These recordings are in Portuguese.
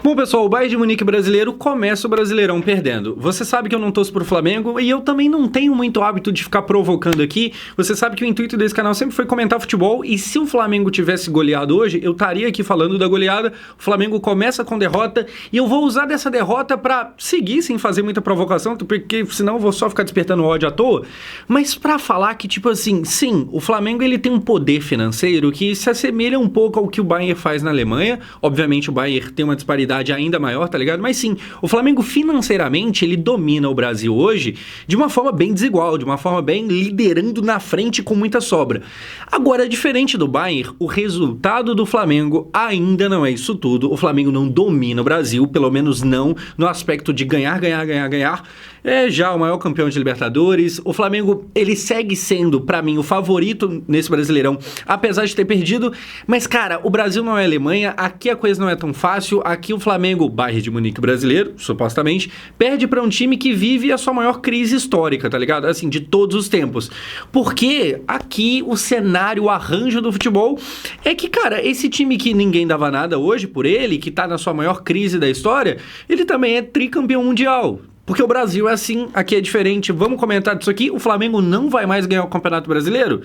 Bom, pessoal, o Bayern de Munique brasileiro começa o Brasileirão perdendo. Você sabe que eu não torço pro Flamengo e eu também não tenho muito hábito de ficar provocando aqui. Você sabe que o intuito desse canal sempre foi comentar futebol e se o Flamengo tivesse goleado hoje, eu estaria aqui falando da goleada. O Flamengo começa com derrota e eu vou usar dessa derrota pra seguir sem fazer muita provocação, porque senão eu vou só ficar despertando ódio à toa. Mas pra falar que, tipo assim, sim, o Flamengo ele tem um poder financeiro que se assemelha um pouco ao que o Bayern faz na Alemanha. Obviamente o Bayern tem uma disparidade ainda maior, tá ligado? Mas sim, o Flamengo financeiramente, ele domina o Brasil hoje de uma forma bem desigual, de uma forma bem liderando na frente com muita sobra. Agora, diferente do Bayern, o resultado do Flamengo ainda não é isso tudo. O Flamengo não domina o Brasil, pelo menos não no aspecto de ganhar. É já o maior campeão de Libertadores. O Flamengo, ele segue sendo, pra mim, o favorito nesse Brasileirão, apesar de ter perdido. Mas, cara, o Brasil não é Alemanha, aqui a coisa não é tão fácil. Aqui o Flamengo, Bayern de Munique brasileiro, supostamente, perde pra um time que vive a sua maior crise histórica, tá ligado? Assim, de todos os tempos. Porque aqui o cenário, o arranjo do futebol é que, cara, esse time que ninguém dava nada hoje por ele, que tá na sua maior crise da história, ele também é tricampeão mundial. Porque o Brasil é assim, aqui é diferente. Vamos comentar disso aqui. O Flamengo não vai mais ganhar o Campeonato Brasileiro?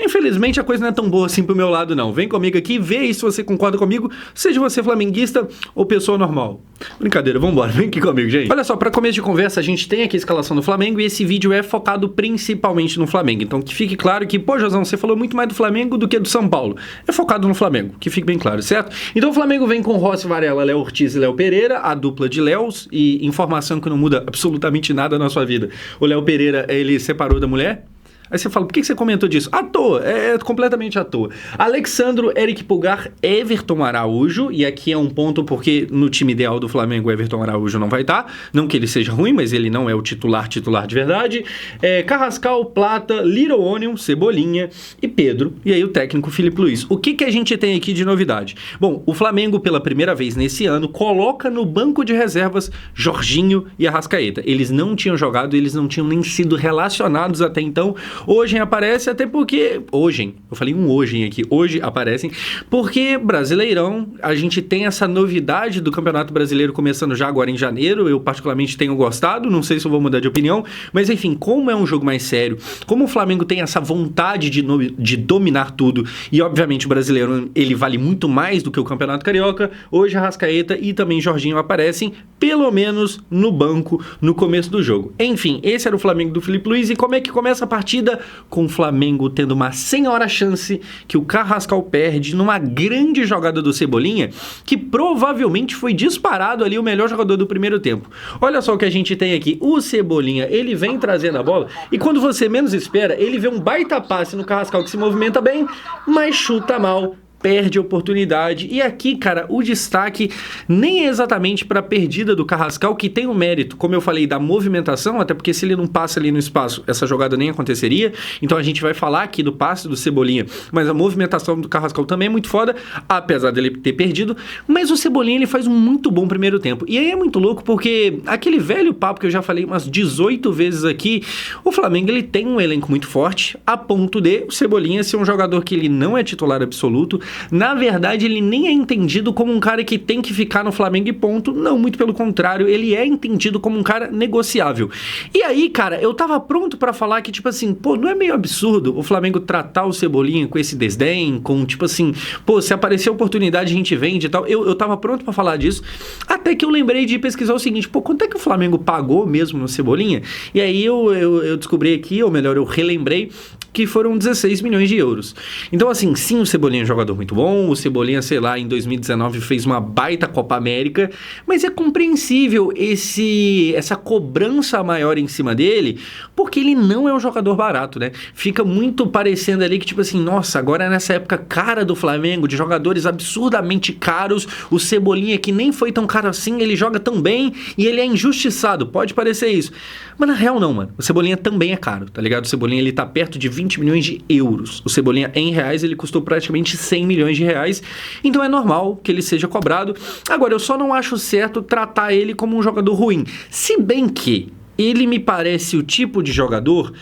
Infelizmente, a coisa não é tão boa assim pro meu lado, não. Vem comigo aqui, vê aí se você concorda comigo, seja você flamenguista ou pessoa normal. Brincadeira, vambora, vem aqui comigo, gente. Olha só, pra começo de conversa, a gente tem aqui a escalação do Flamengo e esse vídeo é focado principalmente no Flamengo. Então, que fique claro que, pô, Josão, você falou muito mais do Flamengo do que do São Paulo. É focado no Flamengo, que fique bem claro, certo? Então, o Flamengo vem com Rossi, Varela, Léo Ortiz e Léo Pereira, a dupla de Léos, e informação que não muda absolutamente nada na sua vida. O Léo Pereira, ele separou da mulher? Aí você fala, por que você comentou disso? À toa, é completamente à toa. Alexandro, Eric Pulgar, Everton Araújo, e aqui é um ponto porque no time ideal do Flamengo o Everton Araújo não vai estar, não que ele seja ruim, mas ele não é o titular de verdade. Carrascal, Plata, Little Onion, Cebolinha e Pedro, e aí o técnico Filipe Luiz. O que a gente tem aqui de novidade? Bom, o Flamengo pela primeira vez nesse ano coloca no banco de reservas Jorginho e Arrascaeta. Eles não tinham jogado, eles não tinham nem sido relacionados até então. Hoje aparece até porque... Hoje, eu falei hoje aqui. Hoje aparecem porque Brasileirão, a gente tem essa novidade do Campeonato Brasileiro começando já agora em janeiro. Eu particularmente tenho gostado, não sei se eu vou mudar de opinião. Mas enfim, como é um jogo mais sério, como o Flamengo tem essa vontade de dominar tudo e obviamente o Brasileiro ele vale muito mais do que o Campeonato Carioca, hoje Arrascaeta e também Jorginho aparecem pelo menos no banco no começo do jogo. Enfim, esse era o Flamengo do Filipe Luiz e como é que começa a partida? Com o Flamengo tendo uma senhora chance que o Carrascal perde numa grande jogada do Cebolinha, que provavelmente foi disparado ali o melhor jogador do primeiro tempo. Olha só o que a gente tem aqui, o Cebolinha, ele vem trazendo a bola e quando você menos espera, ele vê um baita passe no Carrascal que se movimenta bem, mas chuta mal, perde a oportunidade. E aqui, cara, o destaque nem é exatamente para a perdida do Carrascal, que tem o mérito, como eu falei, da movimentação, até porque se ele não passa ali no espaço, essa jogada nem aconteceria. Então a gente vai falar aqui do passe do Cebolinha, mas a movimentação do Carrascal também é muito foda, apesar dele ter perdido. Mas o Cebolinha, ele faz um muito bom primeiro tempo. E aí é muito louco porque aquele velho papo que eu já falei umas 18 vezes aqui, o Flamengo, ele tem um elenco muito forte, a ponto de o Cebolinha ser um jogador que ele não é titular absoluto. Na verdade, ele nem é entendido como um cara que tem que ficar no Flamengo e ponto. Não, muito pelo contrário, ele é entendido como um cara negociável. E aí, cara, eu tava pronto pra falar que, tipo assim, pô, não é meio absurdo o Flamengo tratar o Cebolinha com esse desdém, com, tipo assim, pô, se aparecer oportunidade a gente vende e tal. Eu tava pronto pra falar disso, até que eu lembrei de pesquisar o seguinte, pô, quanto é que o Flamengo pagou mesmo no Cebolinha? E aí eu descobri aqui, ou melhor, eu relembrei, que foram 16 milhões de euros. Então, assim, sim, o Cebolinha é um jogador muito bom, o Cebolinha, sei lá, em 2019 fez uma baita Copa América, mas é compreensível essa cobrança maior em cima dele, porque ele não é um jogador barato, né? Fica muito parecendo ali que, tipo assim, nossa, agora nessa época cara do Flamengo, de jogadores absurdamente caros, o Cebolinha, que nem foi tão caro assim, ele joga tão bem e ele é injustiçado, pode parecer isso. Mas na real não, mano. O Cebolinha também é caro, tá ligado? O Cebolinha, ele tá perto de 20 milhões de euros. O Cebolinha, em reais, ele custou praticamente 100 milhões de reais. Então é normal que ele seja cobrado. Agora, eu só não acho certo tratar ele como um jogador ruim. Se bem que ele me parece o tipo de jogador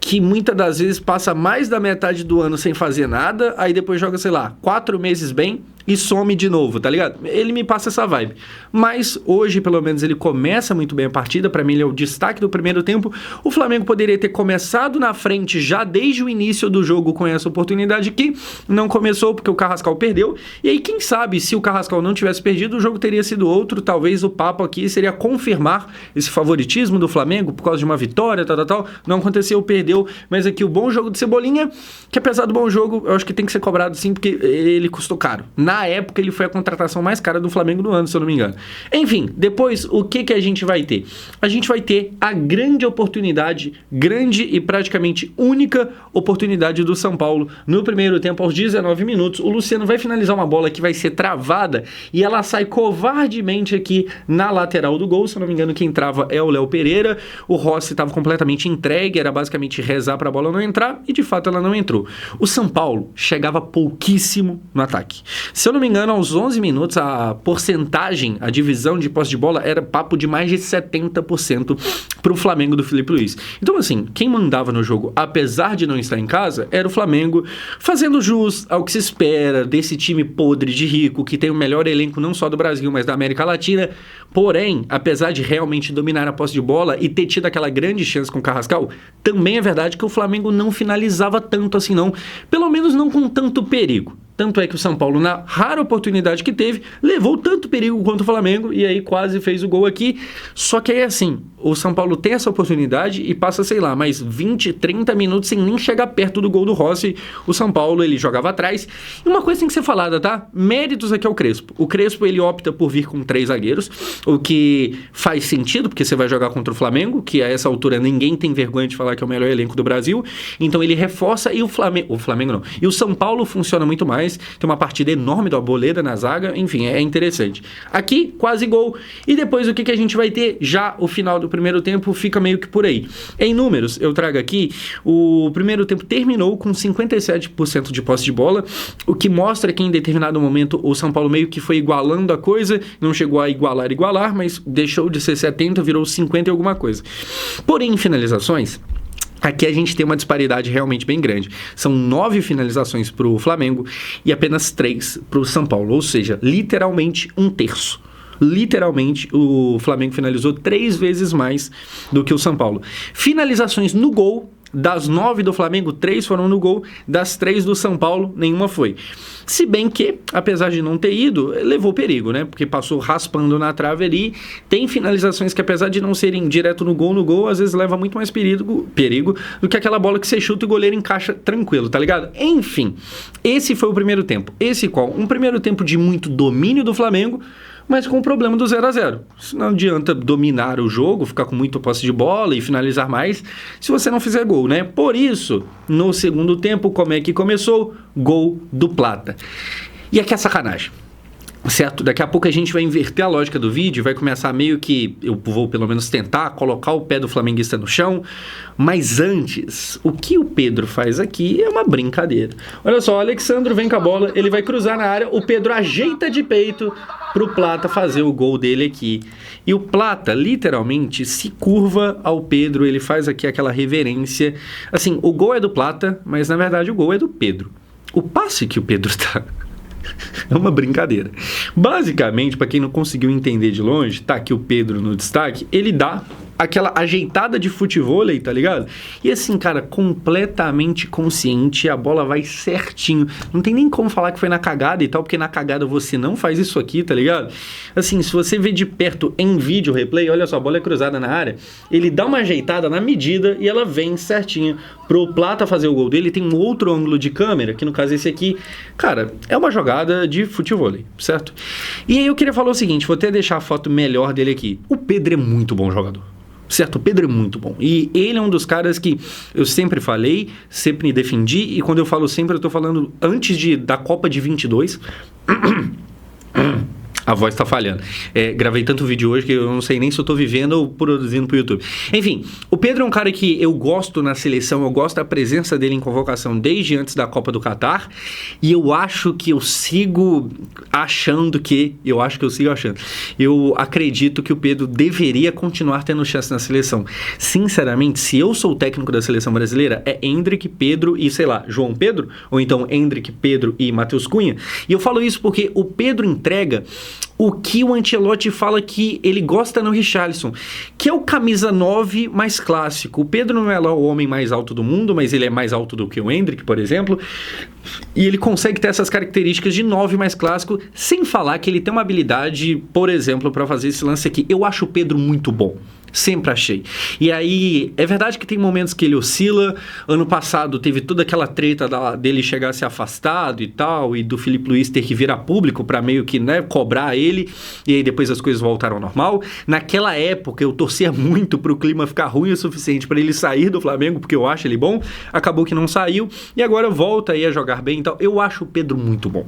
que muitas das vezes passa mais da metade do ano sem fazer nada, aí depois joga, sei lá, 4 meses bem, e some de novo, tá ligado? Ele me passa essa vibe. Mas hoje, pelo menos, ele começa muito bem a partida. Pra mim, ele é o destaque do primeiro tempo. O Flamengo poderia ter começado na frente já desde o início do jogo com essa oportunidade que não começou porque o Carrascal perdeu. E aí, quem sabe, se o Carrascal não tivesse perdido, o jogo teria sido outro. Talvez o papo aqui seria confirmar esse favoritismo do Flamengo por causa de uma vitória, tal. Não aconteceu, perdeu. Mas aqui o bom jogo de Cebolinha, que apesar do bom jogo, eu acho que tem que ser cobrado sim, porque ele custou caro. Na época, ele foi a contratação mais cara do Flamengo do ano, se eu não me engano. Enfim, depois, o que a gente vai ter? A gente vai ter a grande oportunidade, grande e praticamente única oportunidade do São Paulo no primeiro tempo, aos 19 minutos. O Luciano vai finalizar uma bola que vai ser travada e ela sai covardemente aqui na lateral do gol. Se eu não me engano, quem trava é o Léo Pereira. O Rossi estava completamente entregue, era basicamente rezar para a bola não entrar e de fato ela não entrou. O São Paulo chegava pouquíssimo no ataque. Se eu não me engano, aos 11 minutos, a porcentagem, a divisão de posse de bola era papo de mais de 70% para o Flamengo do Felipe Luiz. Então, assim, quem mandava no jogo, apesar de não estar em casa, era o Flamengo, fazendo jus ao que se espera desse time podre de rico, que tem o melhor elenco não só do Brasil, mas da América Latina. Porém, apesar de realmente dominar a posse de bola e ter tido aquela grande chance com o Carrascal, também é verdade que o Flamengo não finalizava tanto assim não, pelo menos não com tanto perigo. Tanto é que o São Paulo, na rara oportunidade que teve, levou tanto perigo quanto o Flamengo e aí quase fez o gol aqui. Só que aí assim, o São Paulo tem essa oportunidade e passa, sei lá, mais 20, 30 minutos sem nem chegar perto do gol do Rossi. O São Paulo, ele jogava atrás. E uma coisa tem que ser falada, tá? Méritos aqui ao Crespo. O Crespo, ele opta por vir com 3 zagueiros, o que faz sentido, porque você vai jogar contra o Flamengo, que a essa altura ninguém tem vergonha de falar que é o melhor elenco do Brasil. Então ele reforça e o Flamengo não. E o São Paulo funciona muito mais. Tem uma partida enorme do Arboleda na zaga, enfim, é interessante. Aqui, quase gol. E depois o que a gente vai ter? Já o final do primeiro tempo fica meio que por aí. Em números, eu trago aqui, o primeiro tempo terminou com 57% de posse de bola, o que mostra que em determinado momento o São Paulo meio que foi igualando a coisa, não chegou a igualar, mas deixou de ser 70, virou 50 e alguma coisa. Porém, em finalizações, aqui a gente tem uma disparidade realmente bem grande. São 9 finalizações para o Flamengo e apenas 3 para o São Paulo. Ou seja, literalmente um terço. Literalmente, o Flamengo finalizou 3 vezes mais do que o São Paulo. Finalizações no gol, das 9 do Flamengo, 3 foram no gol. Das 3 do São Paulo, nenhuma foi. Se bem que, apesar de não ter ido, levou perigo, né? Porque passou raspando na trave ali. Tem finalizações que, apesar de não serem direto no gol, às vezes leva muito mais perigo do que aquela bola que você chuta e o goleiro encaixa tranquilo, tá ligado? Enfim, esse foi o primeiro tempo. Esse qual? Um primeiro tempo de muito domínio do Flamengo, mas com o problema do 0-0. Não adianta dominar o jogo, ficar com muita posse de bola e finalizar mais se você não fizer gol, né? Por isso, no segundo tempo, como é que começou? Gol do Plata. E aqui é sacanagem. Certo? Daqui a pouco a gente vai inverter a lógica do vídeo, vai começar meio que, eu vou pelo menos tentar colocar o pé do flamenguista no chão, mas antes, o que o Pedro faz aqui é uma brincadeira. Olha só, o Alexandro vem com a bola, ele vai cruzar na área, o Pedro ajeita de peito pro Plata fazer o gol dele aqui. E o Plata, literalmente, se curva ao Pedro, ele faz aqui aquela reverência. Assim, o gol é do Plata, mas na verdade o gol é do Pedro. O passe que o Pedro tá... é uma brincadeira. Basicamente, para quem não conseguiu entender de longe, tá aqui o Pedro no destaque, ele dá aquela ajeitada de futevôlei, tá ligado? E assim, cara, completamente consciente, a bola vai certinho. Não tem nem como falar que foi na cagada e tal, porque na cagada você não faz isso aqui, tá ligado? Assim, se você vê de perto em vídeo replay, olha só, a bola é cruzada na área, ele dá uma ajeitada na medida e ela vem certinho pro Plata fazer o gol dele. Tem um outro ângulo de câmera, que no caso esse aqui, cara, é uma jogada de futevôlei, certo? E aí eu queria falar o seguinte, vou até deixar a foto melhor dele aqui. O Pedro é muito bom jogador. Certo, o Pedro é muito bom. E ele é um dos caras que eu sempre falei, sempre defendi. E quando eu falo sempre, eu tô falando antes da Copa de 22. A voz tá falhando. Gravei tanto vídeo hoje que eu não sei nem se eu tô vivendo ou produzindo pro YouTube. Enfim, o Pedro é um cara que eu gosto na seleção, eu gosto da presença dele em convocação desde antes da Copa do Catar. E eu acho que eu sigo achando que... Eu acredito que o Pedro deveria continuar tendo chance na seleção. Sinceramente, se eu sou o técnico da seleção brasileira, é Endrick, Pedro e, sei lá, João Pedro, ou então Endrick, Pedro e Matheus Cunha. E eu falo isso porque o Pedro entrega o que o Ancelotti fala que ele gosta no Richarlison, que é o camisa 9 mais clássico. O Pedro não é lá o homem mais alto do mundo, mas ele é mais alto do que o Endrick, por exemplo, e ele consegue ter essas características de 9 mais clássico, sem falar que ele tem uma habilidade, por exemplo, para fazer esse lance aqui. Eu acho o Pedro muito bom. Sempre achei. E aí, é verdade que tem momentos que ele oscila. Ano passado teve toda aquela treta dele chegar a ser afastado e tal, e do Filipe Luís ter que vir a público para meio que, né, cobrar ele, e aí depois as coisas voltaram ao normal. Naquela época eu torcia muito pro clima ficar ruim o suficiente para ele sair do Flamengo, porque eu acho ele bom. Acabou que não saiu, e agora volta aí a jogar bem e tal. Eu acho o Pedro muito bom.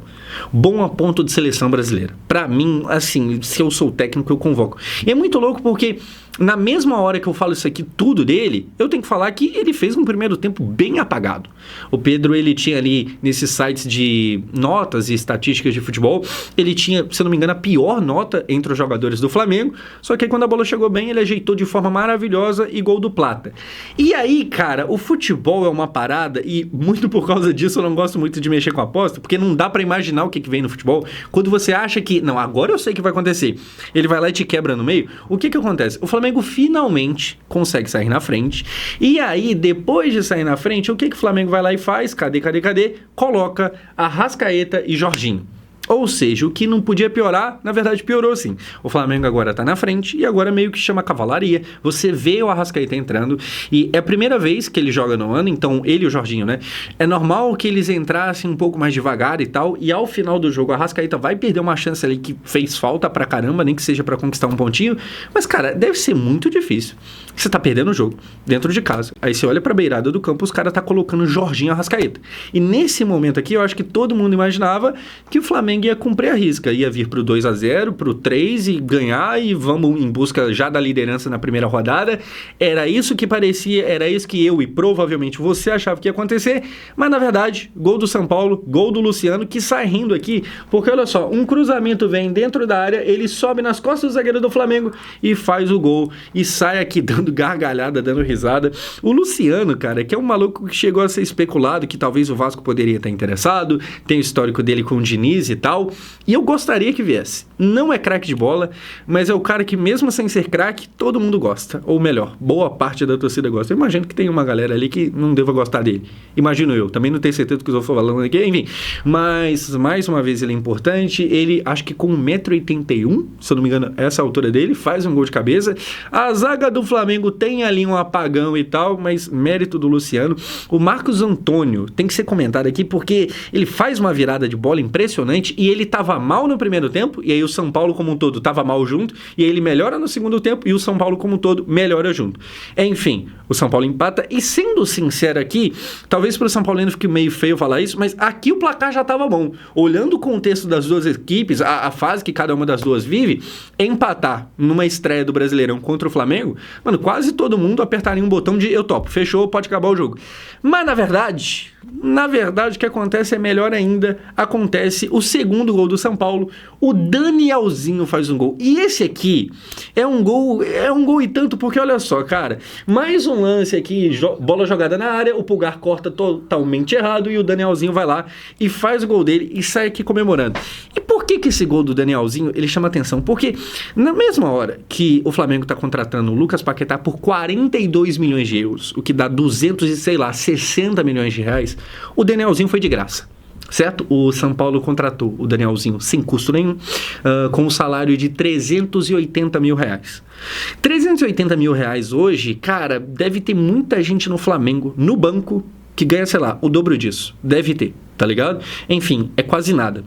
Bom a ponto de seleção brasileira. Para mim, assim, se eu sou técnico, eu convoco. E é muito louco porque... na mesma hora que eu falo isso aqui tudo dele, eu tenho que falar que ele fez um primeiro tempo bem apagado. O Pedro, ele tinha ali nesses sites de notas e estatísticas de futebol, ele tinha, se eu não me engano, a pior nota entre os jogadores do Flamengo, só que aí quando a bola chegou bem, ele ajeitou de forma maravilhosa e gol do Plata. E aí, cara, o futebol é uma parada e muito por causa disso eu não gosto muito de mexer com aposta, porque não dá pra imaginar o que vem no futebol. Quando você acha que, não, agora eu sei o que vai acontecer, ele vai lá e te quebra no meio, o que acontece? O Flamengo finalmente consegue sair na frente. E aí, depois de sair na frente, o que o Flamengo vai lá e faz? Cadê? Coloca Arrascaeta e Jorginho. Ou seja, o que não podia piorar, na verdade piorou sim. O Flamengo agora tá na frente e agora meio que chama cavalaria. Você vê o Arrascaeta entrando e é a primeira vez que ele joga no ano, então ele e o Jorginho, né? É normal que eles entrassem um pouco mais devagar e tal, e ao final do jogo o Arrascaeta vai perder uma chance ali que fez falta pra caramba, nem que seja pra conquistar um pontinho, mas cara, deve ser muito difícil. Você tá perdendo o jogo dentro de casa. Aí você olha pra beirada do campo, os caras tá colocando Jorginho e Arrascaeta. E nesse momento aqui, eu acho que todo mundo imaginava que o Flamengo ia cumprir a risca, ia vir pro 2-0, pro 3 e ganhar e vamos em busca já da liderança na primeira rodada. Era isso que parecia, era isso que eu e provavelmente você achava que ia acontecer, mas na verdade, gol do São Paulo, gol do Luciano, que sai rindo aqui, porque olha só, um cruzamento vem dentro da área, ele sobe nas costas do zagueiro do Flamengo e faz o gol, e sai aqui dando gargalhada, dando risada. O Luciano, cara, que é um maluco que chegou a ser especulado, que talvez o Vasco poderia estar interessado, tem o histórico dele com o Diniz e tal, e eu gostaria que viesse. Não é craque de bola, mas é o cara que mesmo sem ser craque, todo mundo gosta, ou melhor, boa parte da torcida gosta. Eu imagino que tem uma galera ali que não deva gostar dele. Imagino eu, também não tenho certeza do que eu estou falando aqui, enfim. Mas, mais uma vez, ele é importante, ele, acho que com 1,81m, se eu não me engano, essa altura dele, faz um gol de cabeça. A zaga do Flamengo tem ali um apagão e tal, mas mérito do Luciano. O Marcos Antônio tem que ser comentado aqui porque ele faz uma virada de bola impressionante e ele tava mal no primeiro tempo, e aí o São Paulo como um todo tava mal junto, e aí ele melhora no segundo tempo e o São Paulo como um todo melhora junto. Enfim, o São Paulo empata e, sendo sincero aqui, talvez pro São Paulino fique meio feio falar isso, mas aqui o placar já tava bom. Olhando o contexto das duas equipes, a fase que cada uma das duas vive, empatar numa estreia do Brasileirão contra o Flamengo, mano, quase todo mundo apertaria um botão de eu topo, fechou, pode acabar o jogo. Mas na verdade, o que acontece é melhor ainda. Acontece o segundo gol do São Paulo, o Danielzinho faz um gol. E esse aqui é um gol e tanto, porque olha só, cara, mais um lance aqui, bola jogada na área, o Pulgar corta totalmente errado e o Danielzinho vai lá e faz o gol dele e sai aqui comemorando. E por que esse gol do Danielzinho, ele chama atenção? Porque na mesma hora que o Flamengo tá contratando o Lucas Paquetá por 42 milhões de euros, o que dá 60 milhões de reais, o Danielzinho foi de graça. Certo? O São Paulo contratou o Danielzinho sem custo nenhum, com um salário de 380 mil reais. 380 mil reais hoje, cara, deve ter muita gente no Flamengo, no banco, que ganha, sei lá, o dobro disso. Deve ter, tá ligado? Enfim, é quase nada.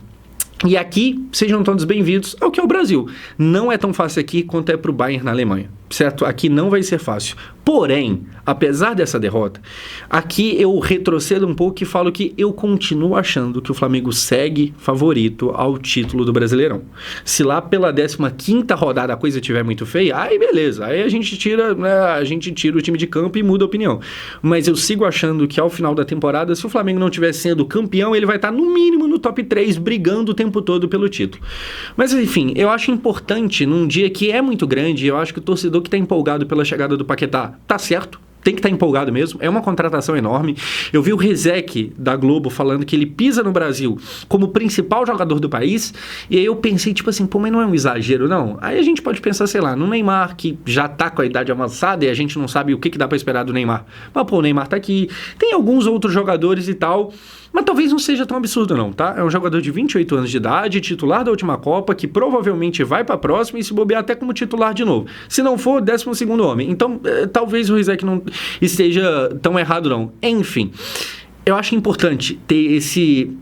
E aqui, sejam todos bem-vindos ao que é o Brasil. Não é tão fácil aqui quanto é pro Bayern na Alemanha. certo? Aqui não vai ser fácil. Porém, apesar dessa derrota, aqui eu retrocedo um pouco e falo que eu continuo achando que o Flamengo segue favorito ao título do Brasileirão. Se lá pela 15ª rodada a coisa estiver muito feia, aí beleza, aí a gente tira o time de campo e muda a opinião. Mas eu sigo achando que ao final da temporada, se o Flamengo não estiver sendo campeão, ele vai estar no mínimo no top 3, brigando o tempo todo pelo título. Mas enfim, eu acho importante, num dia que é muito grande, eu acho que o torcedor que está empolgado pela chegada do Paquetá, tá certo, tem que estar empolgado mesmo, é uma contratação enorme. Eu vi o Rizek da Globo falando que ele pisa no Brasil como o principal jogador do país, e aí eu pensei, tipo assim, pô, mas não é um exagero, não? Aí a gente pode pensar, sei lá, no Neymar, que já tá com a idade avançada e a gente não sabe o que dá pra esperar do Neymar. Mas, pô, o Neymar tá aqui, tem alguns outros jogadores e tal, mas talvez não seja tão absurdo não, tá? É um jogador de 28 anos de idade, titular da última Copa, que provavelmente vai pra próxima e se bobear até como titular de novo. Se não for, 12º homem. Então, talvez o Rizek não esteja tão errado não. Enfim, eu acho importante ter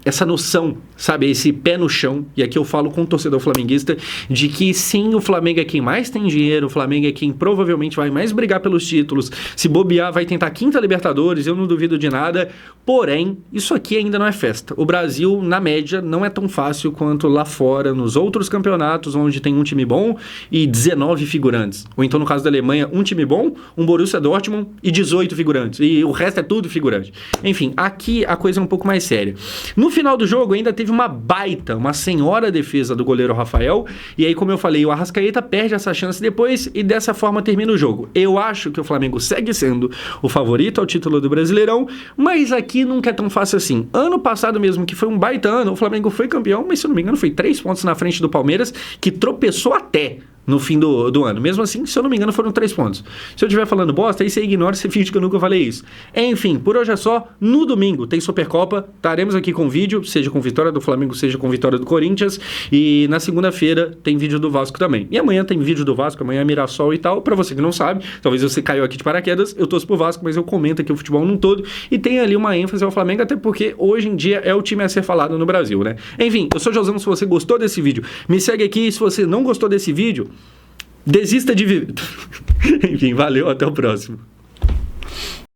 essa noção, sabe, esse pé no chão, e aqui eu falo com o torcedor flamenguista, de que sim, o Flamengo é quem mais tem dinheiro, o Flamengo é quem provavelmente vai mais brigar pelos títulos, se bobear vai tentar 5ª Libertadores, eu não duvido de nada, porém, isso aqui ainda não é festa. O Brasil, na média, não é tão fácil quanto lá fora, nos outros campeonatos, onde tem um time bom e 19 figurantes. Ou então, no caso da Alemanha, um time bom, um Borussia Dortmund e 18 figurantes, e o resto é tudo figurante. Enfim, aqui a coisa é um pouco mais séria. No final do jogo ainda teve uma senhora defesa do goleiro Rafael, e aí, como eu falei, o Arrascaeta perde essa chance depois e dessa forma termina o jogo. Eu acho que o Flamengo segue sendo o favorito ao título do Brasileirão, mas aqui nunca é tão fácil assim. Ano passado mesmo, que foi um baita ano, o Flamengo foi campeão, mas se eu não me engano foi 3 pontos na frente do Palmeiras, que tropeçou até no fim do ano. Mesmo assim, se eu não me engano, foram 3 pontos. Se eu estiver falando bosta, aí você ignora, você finge que eu nunca falei isso. Enfim, por hoje é só. No domingo tem Supercopa, estaremos aqui com vídeo, seja com vitória do Flamengo, seja com vitória do Corinthians, e na segunda-feira tem vídeo do Vasco também. E amanhã tem vídeo do Vasco, amanhã é Mirassol e tal. Pra você que não sabe, talvez você caiu aqui de paraquedas, eu torço pro Vasco, mas eu comento aqui o futebol num todo, e tem ali uma ênfase ao Flamengo, até porque hoje em dia é o time a ser falado no Brasil, né? Enfim, eu sou o Josão, se você gostou desse vídeo, me segue aqui, se você não gostou desse vídeo, desista de viver. Enfim, valeu, até o próximo.